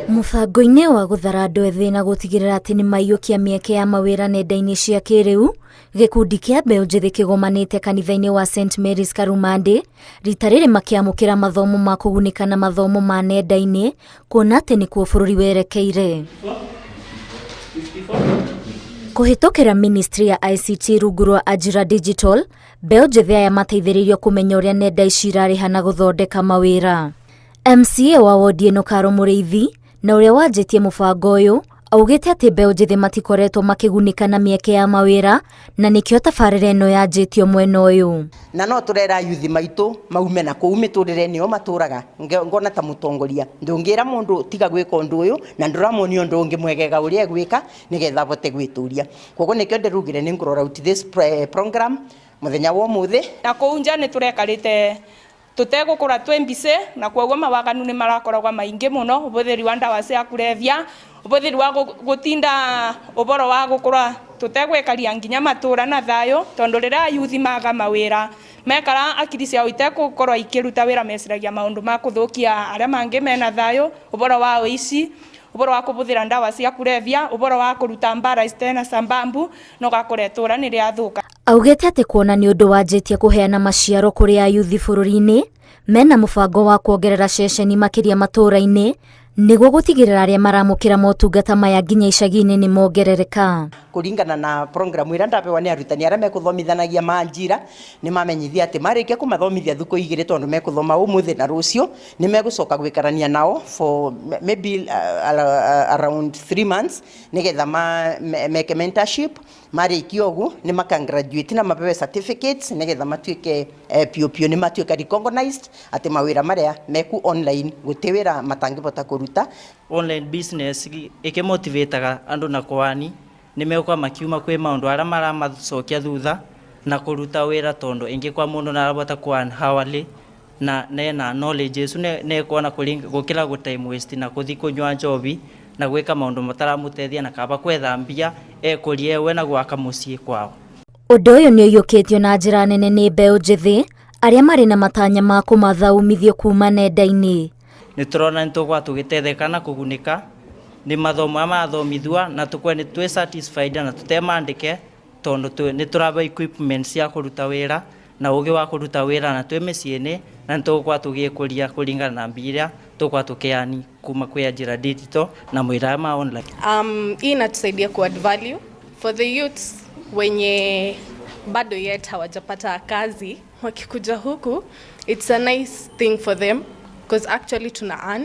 Mũbango-inĩ wa gũthara andũ ethĩ na gũtigĩrĩra atĩ nĩ maiyũkia mĩeke ya mawĩra nenda-inĩ cia kĩrĩu, gĩkundi kĩa mbeũ njĩthĩ kĩgomanĩte kanitha-inĩ wa St Mary's Karumandĩ rita rĩrĩ makĩamũkĩra mathomo ma kũgunĩka na mathomo ma nenda-inĩ, kuona atĩ nĩkuo bũrũri werekeire. Kũhĩtũkĩra ministry ya ICT rungu rwa Ajira Digital, mbeũ njĩthĩ aya mateithĩrĩirio kũmenya ũrĩa nenda ici irarĩha na gũthondeka mawĩra. MCA wa wodi ĩno Karo Mũrĩithi na ũrĩa wanjĩtie mũbango ũyũ augĩte atĩ mbeũ njĩthĩ matikoretwo makĩgunĩka na mĩeke ya mawĩra na nĩkĩo tabarĩra ĩno yanjĩtio mwena ũyũ. Na no tũrera ayuthi maitũ maume na kũu mĩtũrĩre-inĩ o matũraga ngona ta mũtongoria ndũngĩra mũndũ tiga gwĩka ũndũ ũyũ na ndũramuonia ũndũ ũngĩ mwegega ũrĩa gwĩka nĩgetha ahote gwĩtũria. Koguo nĩkĩo ndĩrugire nĩ ngũrora out this program mũthenya wa ũmũthĩ na kũu nja nĩ tũrekarĩte tutegũkũra twĩmbice na kwoguo mawaganu nĩ marakoragwo maingĩ mũno, ũbũthĩri wa ndawa cia kulevya, ũbũthĩri wa gũtinda ũboro wa gũkũra tutegwĩkaria nginya matũra na thayũ, tondũ rĩrĩa ayuthi maga mawĩra mekara akiri ciao itegũkorwo ikĩruta wĩra meciragia maũndũ ma kũthũkia arĩa mangĩ mena thayũ, ũboro wa ũici, ũboro wa kũbũthĩra ndawa cia kulevya, ũboro wa kũruta mbara citena sambambu no gakũra itũra nĩ rĩathũka. Augĩte atĩ kuona nĩ ũndũ wanjĩtie kũheana maciaro kũrĩ ayuthi bũrũri-inĩ, mena mũbango wa kuongerera ceceni makĩria matũra-inĩ nĩguo gũtigĩrĩra arĩa maramũkĩra motungata maya nginya icagi-inĩ nĩ mongerereka. Kũringana na program ĩrĩa ndabewa nĩ arutani arĩa mekũthomithanagia manjira nĩ mamenyithia atĩ marĩkia kũmathomithia thukũ igĩrĩ tondũ mekũthoma ũmũthĩ na rũciũ nĩ megũcoka gwĩkarania nao for maybe around 3 months nĩgetha meke mentorship. Marĩkia ũguo nĩ makagraduate na mabewe certificates nĩgetha matuĩke piopio nĩ matuĩka recognized atĩ mawĩra marĩa meku online gũtĩ wĩra matangĩbota kũruta. Online business ĩkĩmotivateaga andũ na kwani nĩ megũkorwo makiuma kwĩ maũndũ arĩa maramacokia thutha na kũruta wĩra tondũ ingĩ kwa mũndũ na arabota kwan hourly na nena knowledge icu nĩ kuona gũkĩra gũ time waste na gũthiĩ kũnyua njobi na gwĩka maũndũ mataramũteithia na kaba kwetha mbia ekũrie we na gwaka mũciĩ kwao. Ũndũ ũyũ nĩ ũiyũkĩtio na njĩra nene nĩ mbeũ njĩthĩ arĩa marĩ na matanya ma kũmathoumithio kuma nenda-inĩ. Nĩ tũrona nĩ tũgwa tũgĩteithĩka na kũgunĩka nĩ mathomo ya mathomithua na tũkwe nĩ twĩ satisfied na tũtemandĩke tondũ nĩ tũraba equipment cia kũruta wĩra na ũgĩ wa kũruta wĩra na twĩ mĩciĩ-inĩ na nĩ tũgwa tũgĩkũria kũringana na mbia tũgwa tũkĩani kuma kwĩ Ajira Digital na mwĩra ma online. Hii inatusaidia ku add value for the youths wenye bado yet hawajapata kazi, wakikuja huku it's a nice thing for them because actually tuna earn